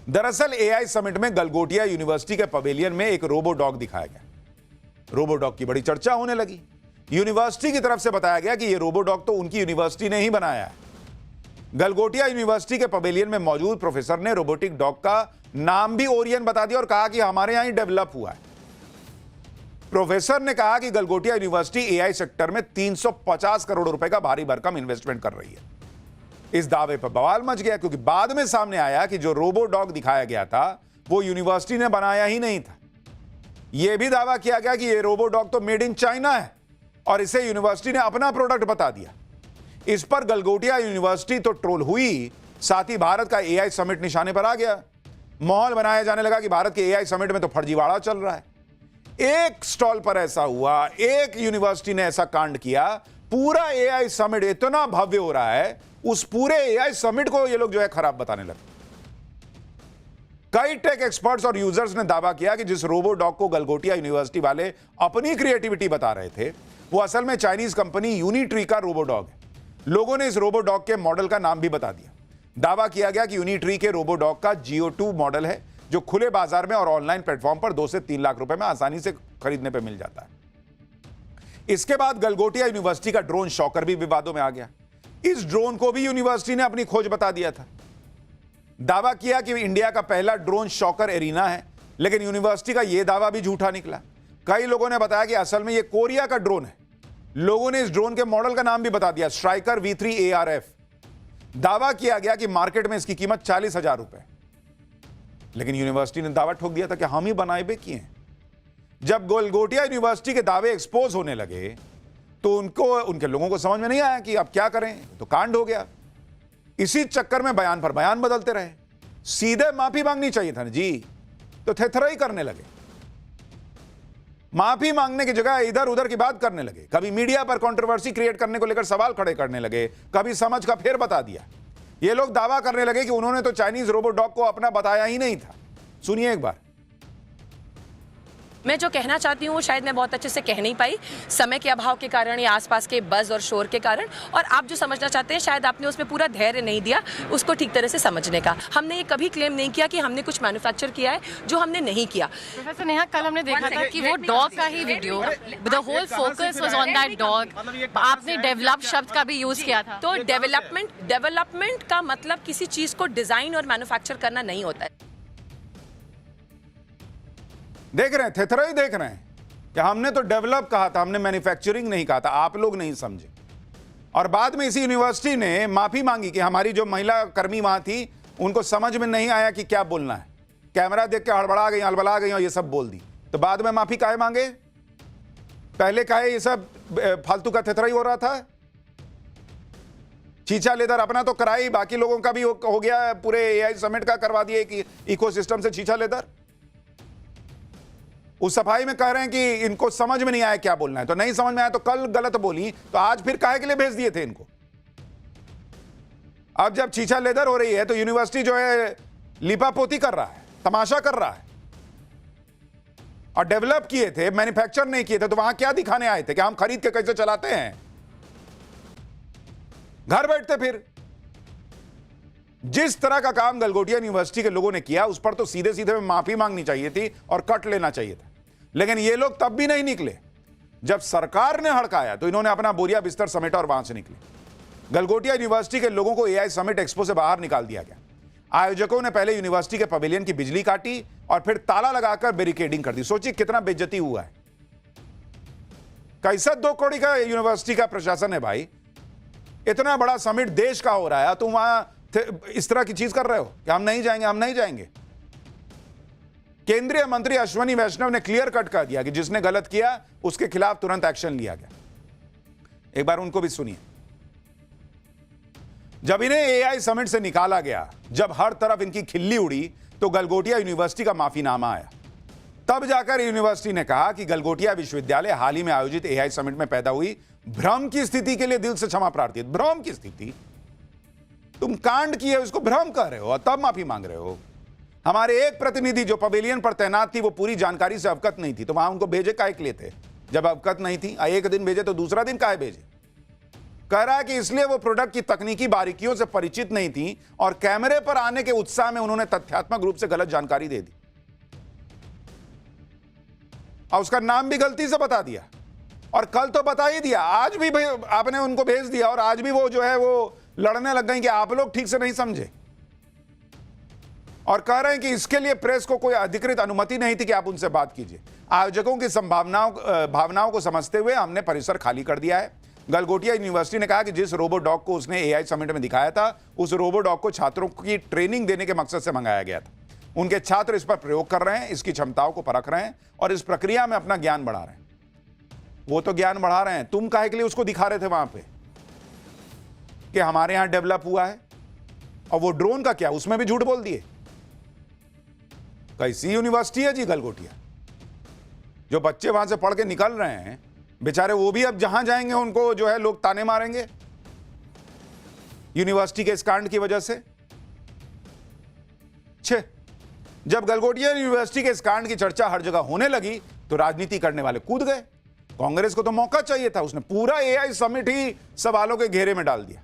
दरअसल AI summit में Galgotia university के पवेलियन में एक रोबो डॉग दिखाया गया। रोबो डॉग की बड़ी चर्चा होने लगी। यूनिवर्सिटी की तरफ से बताया गया कि यह रोबो डॉग तो उनकी यूनिवर्सिटी ने ही बनाया है। गलगोटिया यूनिवर्सिटी के पवेलियन में मौजूद प्रोफेसर ने रोबोटिक डॉग का नाम भी ओरियन बता दिया और कहा कि हमारे यहां ही डेवलप हुआ है। प्रोफेसर ने कहा कि गलगोटिया यूनिवर्सिटी एआई सेक्टर में 350 करोड़ रुपए का भारी भरकम इन्वेस्टमेंट कर रही है। इस दावे पर बवाल मच गया क्योंकि बाद में सामने आया कि जो रोबो डॉग दिखाया गया था वो यूनिवर्सिटी ने बनाया ही नहीं था। यह भी दावा किया गया कि यह रोबो डॉग तो मेड इन चाइना है और इसे यूनिवर्सिटी ने अपना प्रोडक्ट बता दिया। इस पर गलगोटिया यूनिवर्सिटी तो ट्रोल हुई, साथ ही भारत का एआई समिट निशाने पर आ गया। माहौल बनाया जाने लगा कि भारत के एआई समिट में तो फर्जीवाड़ा चल रहा है। एक स्टॉल पर ऐसा हुआ, एक यूनिवर्सिटी ने ऐसा कांड किया, पूरा एआई समिट इतना भव्य हो रहा है, उस पूरे एआई समिट को ये लोग जो है खराब बताने लगे। कई टेक एक्सपर्ट्स और यूजर्स ने दावा किया कि जिस रोबो डॉग को गलगोटिया यूनिवर्सिटी वाले अपनी क्रिएटिविटी बता रहे थे वो असल में चाइनीज कंपनी यूनिट्री का रोबो डॉग है। लोगों ने इस रोबो डॉग के मॉडल का नाम भी बता दिया। दावा किया गया कि यूनिट्री के रोबो डॉग का GO2 मॉडल है जो खुले बाजार में और ऑनलाइन प्लेटफॉर्म पर 2 से 3 लाख रुपए में आसानी से खरीदने पर मिल जाता है। इसके बाद गलगोटिया यूनिवर्सिटी का ड्रोन शॉकर भी विवादों में आ गया। इस ड्रोन को भी यूनिवर्सिटी ने अपनी खोज बता दिया था। दावा किया कि इंडिया का पहला ड्रोन शॉकर एरिना है, लेकिन यूनिवर्सिटी का यह दावा भी झूठा निकला। कई लोगों ने बताया कि असल में यह कोरिया का ड्रोन है। लोगों ने इस ड्रोन के मॉडल का नाम भी बता दिया, स्ट्राइकर V3 ARF। दावा किया गया कि मार्केट में इसकी कीमत 40,000 रुपए, लेकिन यूनिवर्सिटी ने दावा ठोक दिया था कि हम ही बनाए बे किए हैं। जब गलगोटिया यूनिवर्सिटी के दावे एक्सपोज होने लगे तो उनके लोगों को समझ में नहीं आया कि अब क्या करें, तो कांड हो गया। इसी चक्कर में बयान पर बयान बदलते रहे। सीधे माफी मांगनी चाहिए था ना जी, तो थेथराई करने लगे। माफी मांगने की जगह इधर उधर की बात करने लगे। कभी मीडिया पर कंट्रोवर्सी क्रिएट करने को लेकर सवाल खड़े करने लगे, कभी समझ का फेर बता दिया। ये लोग दावा करने लगे कि उन्होंने तो चाइनीज रोबो डॉग को अपना बताया ही नहीं था। सुनिए एक बार। मैं जो कहना चाहती हूँ वो शायद मैं बहुत अच्छे से कह नहीं पाई, समय के अभाव के कारण या आसपास के बज़ और शोर के कारण, और आप जो समझना चाहते हैं शायद आपने उसमें पूरा धैर्य नहीं दिया उसको ठीक तरह से समझने का। हमने ये कभी क्लेम नहीं किया कि हमने कुछ मैन्युफैक्चर किया है जो हमने नहीं किया। प्रोफेसर नेहा, कल हमने देखा था कि वो डॉग का ही video, the whole focus was on that dog. आपने डेवलप शब्द का भी यूज किया था। तो डेवलपमेंट का मतलब किसी चीज को डिजाइन और मैन्युफैक्चर करना नहीं होता है। देख रहे हैं, थेथराई देख रहे हैं कि हमने तो डेवलप कहा था, हमने मैन्युफैक्चरिंग नहीं कहा था, आप लोग नहीं समझे। और बाद में इसी यूनिवर्सिटी ने माफी मांगी कि हमारी जो महिला कर्मी वहां थी उनको समझ में नहीं आया कि क्या बोलना है, कैमरा देख के हड़बड़ा गई, हड़बड़ा गई और ये सब बोल दी। तो बाद में माफी काहे मांगे? पहले काहे ये सब फालतू का थेथराई हो रहा था? चीचा लेदर अपना तो कराई, बाकी लोगों का भी हो गया, पूरे एआई समिट का करवा दिए कि इकोसिस्टम से चीचा लेदर। उस सफाई में कह रहे हैं कि इनको समझ में नहीं आया क्या बोलना है, तो नहीं समझ में आया तो कल गलत बोली, तो आज फिर काहे के लिए भेज दिए थे इनको? अब जब चीचा लेदर हो रही है तो यूनिवर्सिटी जो है लिपापोती कर रहा है, तमाशा कर रहा है। और डेवलप किए थे, मैन्युफैक्चर नहीं किए थे, तो वहां क्या दिखाने आए थे कि हम खरीद के कैसे चलाते हैं? घर बैठते फिर। जिस तरह का काम गलगोटिया यूनिवर्सिटी के लोगों ने किया उस पर तो सीधे सीधे माफी मांगनी चाहिए थी और कट लेना चाहिए था, लेकिन ये लोग तब भी नहीं निकले। जब सरकार ने हड़काया तो इन्होंने अपना बोरिया बिस्तर समेटा और वहां से निकले। गलगोटिया यूनिवर्सिटी के लोगों को एआई समिट एक्सपो से बाहर निकाल दिया गया। आयोजकों ने पहले यूनिवर्सिटी के पवेलियन की बिजली काटी और फिर ताला लगाकर बैरिकेडिंग कर दी। सोचिए कितना बेइज्जती हुआ है। कैसा 2 करोड़ का यूनिवर्सिटी का प्रशासन है भाई। इतना बड़ा समिट देश का हो रहा है, तुम वहां इस तरह की चीज कर रहे हो कि हम नहीं जाएंगे, हम नहीं जाएंगे। केंद्रीय मंत्री अश्विनी वैष्णव ने क्लियर कट कर दिया कि जिसने गलत किया उसके खिलाफ तुरंत एक्शन लिया गया। एक बार उनको भी सुनिए। जब इन्हें एआई समिट से निकाला गया, जब हर तरफ इनकी खिल्ली उड़ी, तो गलगोटिया यूनिवर्सिटी का माफीनामा आया। तब जाकर यूनिवर्सिटी ने कहा कि गलगोटिया विश्वविद्यालय हाल ही में आयोजित एआई समिट में पैदा हुई भ्रम की स्थिति के लिए दिल से क्षमा प्रार्थी। भ्रम की स्थिति? तुम कांड किए उसको भ्रम कह रहे हो और तब माफी मांग रहे हो। हमारे एक प्रतिनिधि जो पवेलियन पर तैनात थी वो पूरी जानकारी से अवगत नहीं थी, तो वहां उनको भेजे काहे के लिए थे? जब अवगत नहीं थी, एक दिन भेजे तो दूसरा दिन काहे भेजे? कह रहा है कि इसलिए वो प्रोडक्ट की तकनीकी बारीकियों से परिचित नहीं थी और कैमरे पर आने के उत्साह में उन्होंने तथ्यात्मक रूप से गलत जानकारी दे दी और उसका नाम भी गलती से बता दिया। और कल तो बता ही दिया, आज भी आपने उनको भेज दिया और आज भी वो जो है वो लड़ने लग गई कि आप लोग ठीक से नहीं समझे और कह रहे हैं कि इसके लिए प्रेस को कोई अधिकृत अनुमति नहीं थी कि आप उनसे बात कीजिए। आयोजकों की भावनाओं को समझते हुए हमने परिसर खाली कर दिया है। गलगोटिया यूनिवर्सिटी ने कहा कि जिस रोबो डॉग को उसने एआई समिट में दिखाया था, उस रोबो डॉग को छात्रों की ट्रेनिंग देने के मकसद से मंगाया गया था। उनके छात्र इस पर प्रयोग कर रहे हैं, इसकी क्षमताओं को परख रहे हैं और इस प्रक्रिया में अपना ज्ञान बढ़ा रहे हैं। वो तो ज्ञान बढ़ा रहे हैं, तुम काहे के लिए उसको दिखा रहे थे वहां पे कि हमारे यहां डेवलप हुआ है? और वो ड्रोन का क्या, उसमें भी झूठ बोल दिए। कैसी यूनिवर्सिटी है जी गलगोटिया? जो बच्चे वहां से पढ़ के निकल रहे हैं बेचारे, वो भी अब जहां जाएंगे उनको जो है लोग ताने मारेंगे यूनिवर्सिटी के इस कांड की वजह से। छे, जब गलगोटिया यूनिवर्सिटी के इस कांड की चर्चा हर जगह होने लगी तो राजनीति करने वाले कूद गए। कांग्रेस को तो मौका चाहिए था, उसने पूरा एआई समिट ही सवालों के घेरे में डाल दिया।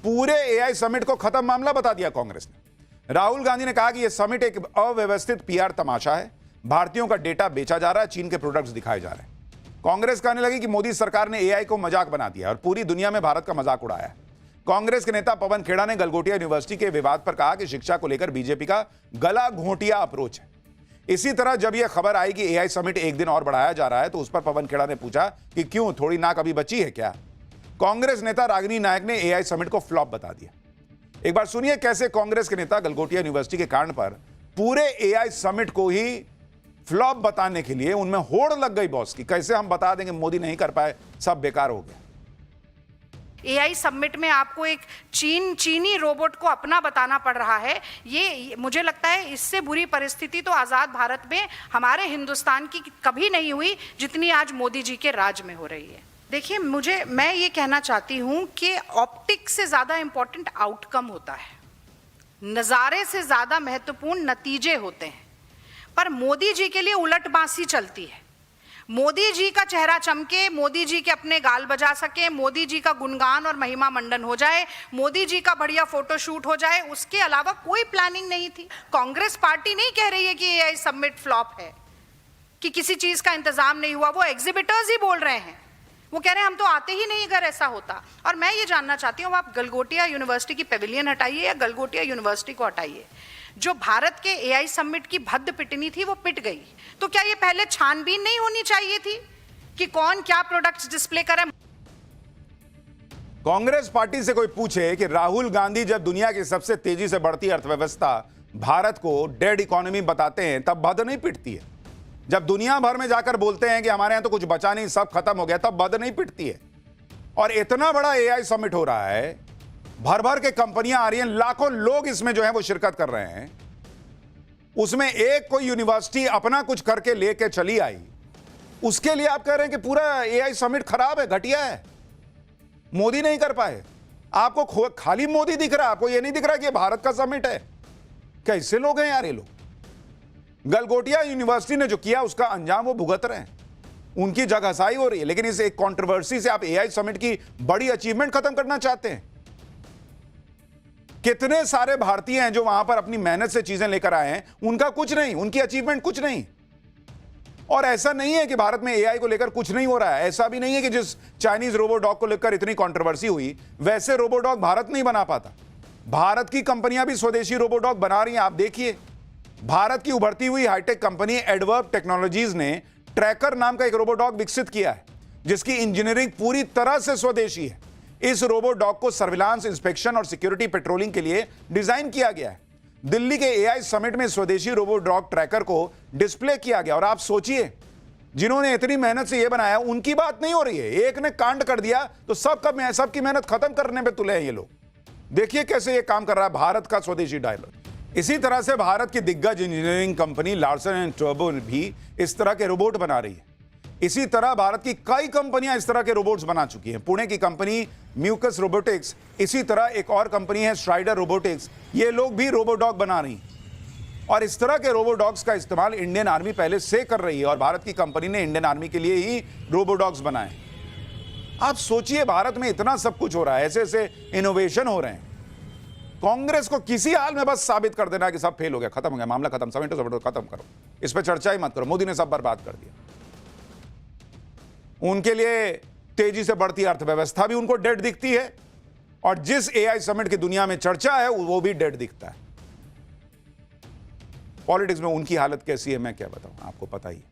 पूरे एआई समिट को खत्म मामला बता दिया कांग्रेस ने। राहुल गांधी ने कहा कि यह समिट एक अव्यवस्थित पीआर तमाशा है, भारतीयों का डेटा बेचा जा रहा है, चीन के प्रोडक्ट्स दिखाए जा रहे हैं। कांग्रेस कहने लगी कि मोदी सरकार ने एआई को मजाक बना दिया और पूरी दुनिया में भारत का मजाक उड़ाया। कांग्रेस के नेता पवन खेड़ा ने गलगोटिया यूनिवर्सिटी के विवाद पर कहा कि शिक्षा को लेकर बीजेपी का गला घोंटिया अप्रोच है। इसी तरह जब यह खबर आई कि एआई समिट एक दिन और बढ़ाया जा रहा है तो उस पर पवन खेड़ा ने पूछा कि क्यों, थोड़ी नाक अभी बची है क्या? कांग्रेस नेता रागिनी नायक ने एआई समिट को फ्लॉप बता दिया। एक बार सुनिए कैसे कांग्रेस के नेता गलगोटिया यूनिवर्सिटी के कांड पर पूरे एआई समिट को ही फ्लॉप बताने के लिए उनमें होड़ लग गई बॉस की। कैसे हम बता देंगे मोदी नहीं कर पाए, सब बेकार हो गया। एआई समिट में आपको एक चीनी रोबोट को अपना बताना पड़ रहा है। ये मुझे लगता है इससे बुरी परिस्थिति तो आज़ाद भारत में हमारे हिंदुस्तान की कभी नहीं हुई जितनी आज मोदी जी के राज में हो रही है। देखिए, मैं ये कहना चाहती हूँ कि ऑप्टिक्स से ज़्यादा इम्पोर्टेंट आउटकम होता है, नज़ारे से ज़्यादा महत्वपूर्ण नतीजे होते हैं। पर मोदी जी के लिए उलट बांसी चलती है। मोदी जी का चेहरा चमके, मोदी जी के अपने गाल बजा सके, मोदी जी का गुणगान और महिमा मंडन हो जाए, मोदी जी का बढ़िया फोटोशूट हो जाए, उसके अलावा कोई प्लानिंग नहीं थी। कांग्रेस पार्टी नहीं कह रही है कि एआई समिट फ्लॉप है, कि किसी चीज का इंतजाम नहीं हुआ। वो एग्जिबिटर्स ही बोल रहे हैं, वो कह रहे हैं हम तो आते ही नहीं अगर ऐसा होता। और मैं ये जानना चाहती हूँ, आप गलगोटिया यूनिवर्सिटी की पेविलियन हटाइए या गलगोटिया यूनिवर्सिटी को हटाइए। जो भारत के एआई समिट की भद्द पिटनी थी वो पिट गई। तो क्या ये पहले छानबीन नहीं होनी चाहिए थी कि कौन क्या प्रोडक्ट्स डिस्प्ले करे? कांग्रेस पार्टी से कोई पूछे कि राहुल गांधी जब दुनिया की सबसे तेजी से बढ़ती अर्थव्यवस्था भारत को डेड इकोनॉमी बताते हैं तब भद्द नहीं पिटती है। जब दुनिया भर में जाकर बोलते हैं कि हमारे यहां तो कुछ बचा नहीं, सब खत्म हो गया, तब भद्द नहीं पिटती है। और इतना बड़ा एआई समिट हो रहा है, भर भर के कंपनियां आ रही हैं, लाखों लोग इसमें जो है वो शिरकत कर रहे हैं। उसमें एक कोई यूनिवर्सिटी अपना कुछ करके लेके चली आई, उसके लिए आप कह रहे हैं कि पूरा एआई समिट खराब है, घटिया है, मोदी नहीं कर पाए। आपको खाली मोदी दिख रहा है, आपको ये नहीं दिख रहा कि ये भारत का समिट है। कैसे लोग हैं यार ये लोग? गलगोटिया यूनिवर्सिटी ने जो किया उसका अंजाम वो भुगत रहे हैं, उनकी जगहसाई हो रही है। लेकिन इस एक कंट्रोवर्सी से आप एआई समिट की बड़ी अचीवमेंट खत्म करना चाहते हैं। कितने सारे भारतीय हैं जो वहां पर अपनी मेहनत से चीजें लेकर आए हैं, उनका कुछ नहीं, उनकी अचीवमेंट कुछ नहीं। और ऐसा नहीं है कि भारत में एआई को लेकर कुछ नहीं हो रहा है। ऐसा भी नहीं है कि जिस चाइनीज रोबो डॉग को लेकर इतनी कंट्रोवर्सी हुई वैसे रोबो डॉग भारत नहीं बना पाता। भारत की कंपनियां भी स्वदेशी रोबो डॉग बना रही हैं। आप देखिए, भारत की उभरती हुई हाईटेक कंपनी एडवर्ब टेक्नोलॉजीज ने ट्रैकर नाम का एक रोबो डॉग विकसित किया है जिसकी इंजीनियरिंग पूरी तरह से स्वदेशी है। इस रोबो डॉग को सर्विलांस, इंस्पेक्शन और सिक्योरिटी पेट्रोलिंग के लिए डिजाइन किया गया है। दिल्ली के एआई समिट में स्वदेशी रोबो डॉग ट्रैकर को डिस्प्ले किया गया। और आप सोचिए, जिन्होंने इतनी मेहनत से यह बनाया उनकी बात नहीं हो रही है। एक ने कांड कर दिया तो सबकी मेहनत खत्म करने पे तुले हैं ये लोग। देखिए कैसे ये काम कर रहा है भारत का स्वदेशी डायलॉग। इसी तरह से भारत की दिग्गज engineering company Larsen and turbo भी इस तरह के रोबोट बना रही है। इसी तरह भारत की कई कंपनियां इस तरह के रोबोट्स बना चुकी हैं। पुणे की कंपनी म्यूकस रोबोटिक्स, इसी तरह एक और कंपनी है स्ट्राइडर रोबोटिक्स, ये लोग भी रोबो डॉग बना रही हैं। और इस तरह के रोबो डॉग्स का इस्तेमाल इंडियन आर्मी पहले से कर रही है और भारत की कंपनी ने इंडियन आर्मी के लिए ही रोबो डॉग्स बनाए। आप सोचिए, भारत में इतना सब कुछ हो रहा है, ऐसे ऐसे इनोवेशन हो रहे हैं, कांग्रेस को किसी हाल में बस साबित कर देना कि सब फेल हो गया, खत्म हो गया, मामला खत्म, समेटो समेटो, खत्म करो, इस पर चर्चा ही मत करो, मोदी ने सब बर्बाद कर दिया। उनके लिए तेजी से बढ़ती अर्थव्यवस्था भी उनको डेड दिखती है, और जिस एआई समिट की दुनिया में चर्चा है वो भी डेड दिखता है। पॉलिटिक्स में उनकी हालत कैसी है मैं क्या बताऊं, आपको पता ही है।